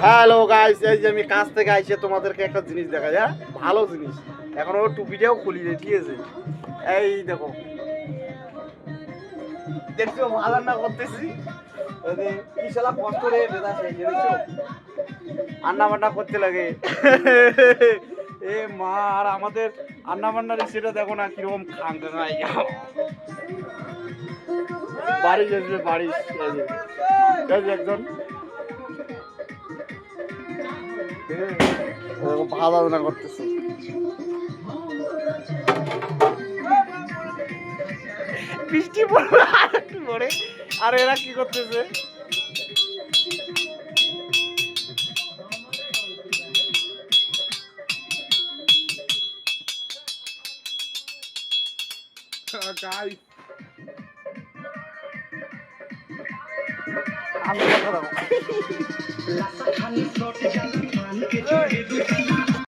Hello guys, এই যে আমি কাছ থেকে আইসে তোমাদেরকে একটা জিনিস দেখাই। হ্যাঁ, ভালো জিনিস। এখন ওর টুপিটাও খুলি রে, ঠিক আছে? এই দেখো, দেখছো ভালো রান্না করতেছি। এই যে কি শালা কষ্ট রে বেদা সেই দেখছো, রান্না বান্না করতে লাগে। এ মা, আর আমাদের রান্না বান্নার সেটা দেখো না কিরকম খাঙ্গাই। বাড়ি যাচ্ছে বাড়ি, এই যে একজন ভালো রান্না করতেছে। বৃষ্টি পড়বে আর একটু পরে, আর এরা কি করতেছে? আমি কথা দাও।